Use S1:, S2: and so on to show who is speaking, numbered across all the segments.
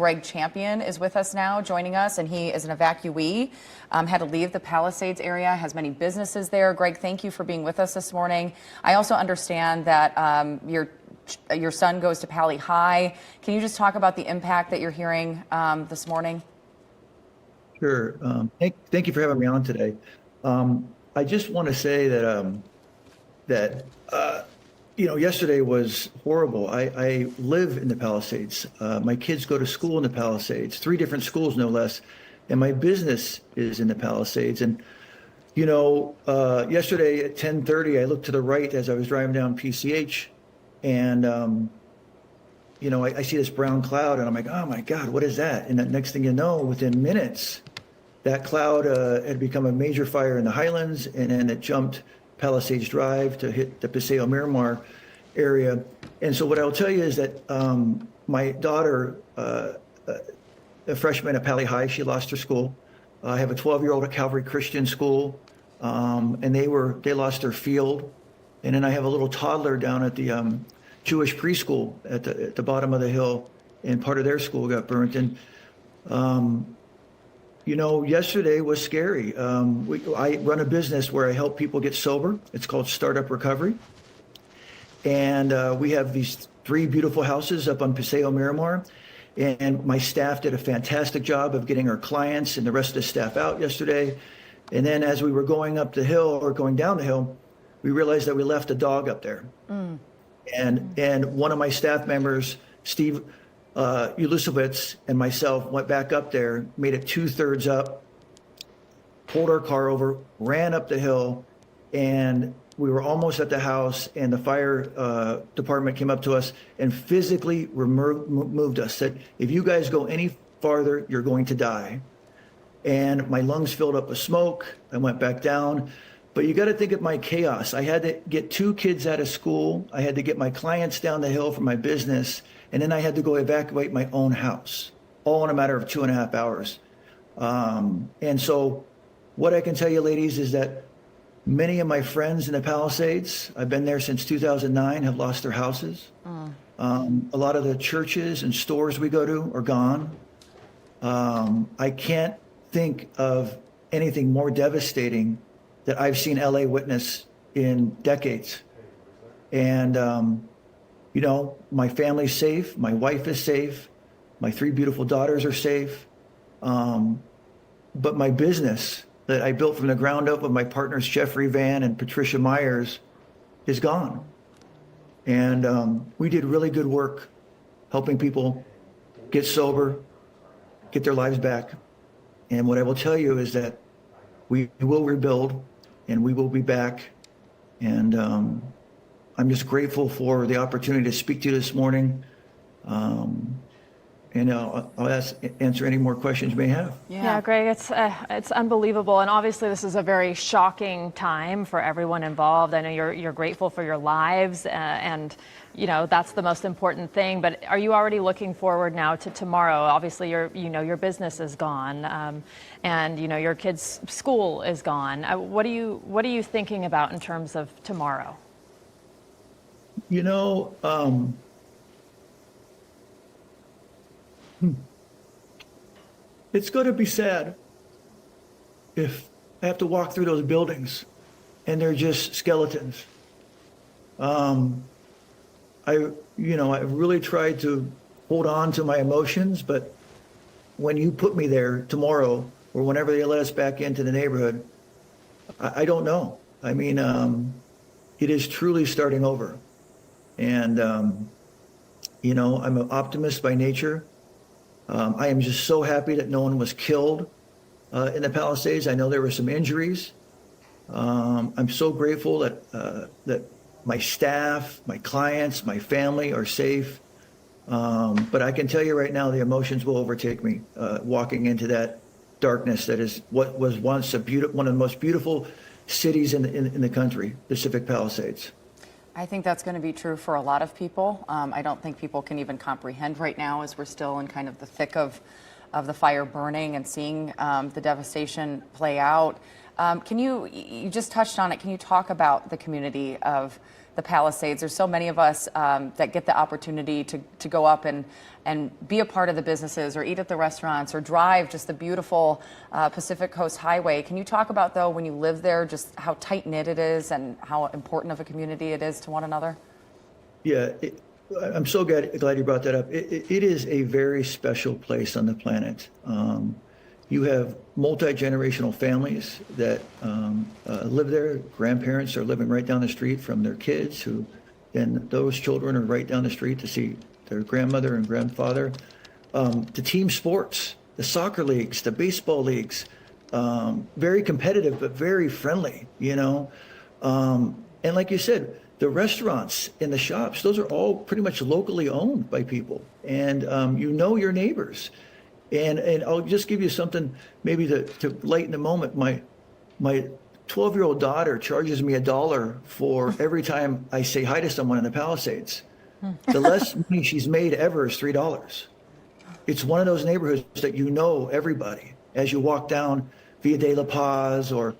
S1: Gregg Champion is with us now, joining us, and he is an evacuee, had to leave the Palisades area, has many businesses there. Gregg, thank you for being with us this morning. I also understand that your son goes to Pali High. Can you just talk about the impact that you're hearing this morning?
S2: Sure. Thank you for having me on today. I just want to say that yesterday was horrible. I live in the Palisades. My kids go to school in the Palisades, 3 different schools no less, and my business is in the Palisades. And yesterday at 10:30, I looked to the right as I was driving down PCH, and I see this brown cloud, and I'm like, oh my God, what is that? And the next thing you know, within minutes, that cloud had become a major fire in the Highlands, and then it jumped Palisades Drive to hit the Paseo Miramar area. And so what I'll tell you is that my daughter, a freshman at Pali High, she lost her school. I have a 12-year-old at Calvary Christian School, and they lost their field. And then I have a little toddler down at the Jewish preschool at the bottom of the hill, and part of their school got burnt. And yesterday was scary. I run a business where I help people get sober. It's called Startup Recovery. And we have these 3 beautiful houses up on Paseo Miramar. And my staff did a fantastic job of getting our clients and the rest of the staff out yesterday. And then as we were going up the hill or going down the hill, we realized that we left a dog up there. And one of my staff members, Steve Ulisowitz, and myself went back up there, made it 2/3 up, pulled our car over, ran up the hill, and we were almost at the house, and the fire department came up to us and physically removed us, said, if you guys go any farther, you're going to die. And my lungs filled up with smoke. I went back down. But you got to think of my chaos. I had to get 2 kids out of school. I had to get my clients down the hill for my business. And then I had to go evacuate my own house, all in a matter of 2.5 hours. And so what I can tell you, ladies, is that many of my friends in the Palisades, I've been there since 2009, have lost their houses. A lot of the churches and stores we go to are gone. I can't think of anything more devastating that I've seen LA witness in decades. And, my family's safe, my wife is safe, my 3 beautiful daughters are safe. But my business that I built from the ground up with my partners, Jeffrey Van and Patricia Myers, is gone. And we did really good work helping people get sober, get their lives back. And what I will tell you is that we will rebuild, and we will be back. And I'm just grateful for the opportunity to speak to you this morning. And I'll answer any more questions you may have.
S3: Yeah, Gregg, it's unbelievable, and obviously this is a very shocking time for everyone involved. I know you're grateful for your lives, and that's the most important thing. But are you already looking forward now to tomorrow? Obviously, your business is gone, and your kids' school is gone. What are you thinking about in terms of tomorrow?
S2: It's going to be sad if I have to walk through those buildings and they're just skeletons. I really tried to hold on to my emotions, but when you put me there tomorrow or whenever they let us back into the neighborhood, I don't know. I mean, it is truly starting over. And, I'm an optimist by nature. I am just so happy that no one was killed in the Palisades. I know there were some injuries. I'm so grateful that my staff, my clients, my family are safe. But I can tell you right now, the emotions will overtake me walking into that darkness that is what was once one of the most beautiful cities in the country, Pacific Palisades.
S1: I think that's going to be true for a lot of people. I don't think people can even comprehend right now, as we're still in kind of the thick of the fire burning and seeing the devastation play out. You just touched on it. Can you talk about the community of the the Palisades. There's so many of us that get the opportunity to go up and be a part of the businesses or eat at the restaurants or drive just the beautiful Pacific Coast Highway. Can you talk about, though, when you live there, just how tight-knit it is and how important of a community it is to one another?
S2: Yeah, I'm so glad you brought that up. It is a very special place on the planet. You have multi-generational families that live there. Grandparents are living right down the street from their kids, who then those children are right down the street to see their grandmother and grandfather. The team sports, the soccer leagues, the baseball leagues, very competitive but very friendly, you know. And like you said, the restaurants and the shops, those are all pretty much locally owned by people. And you know your neighbors. And I'll just give you something maybe to lighten the moment. My 12-year-old daughter charges me $1 for every time I say hi to someone in the Palisades. The less money she's made ever is $3. It's one of those neighborhoods that you know everybody as you walk down Via de la Paz or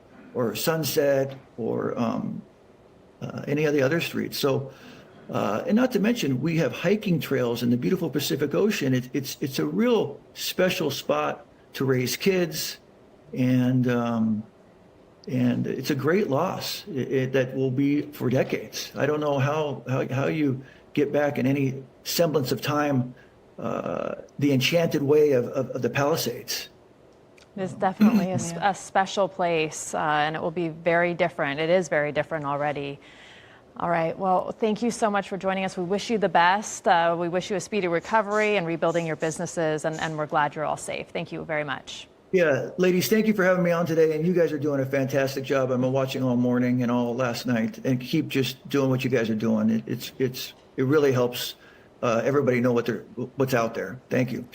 S2: Sunset or any of the other streets. So, and not to mention, we have hiking trails in the beautiful Pacific Ocean. It's a real special spot to raise kids, and it's a great loss that will be for decades. I don't know how you get back in any semblance of time the enchanted way of the Palisades.
S3: It is definitely a special place, and it will be very different. It is very different already. All right. Well, thank you so much for joining us. We wish you the best. We wish you a speedy recovery and rebuilding your businesses, and we're glad you're all safe. Thank you very much. Yeah, ladies, thank you for having me on today. And you guys are doing a fantastic job. I've been watching all morning and all last night, and keep just doing what you guys are doing. It really helps everybody know what's out there. Thank you.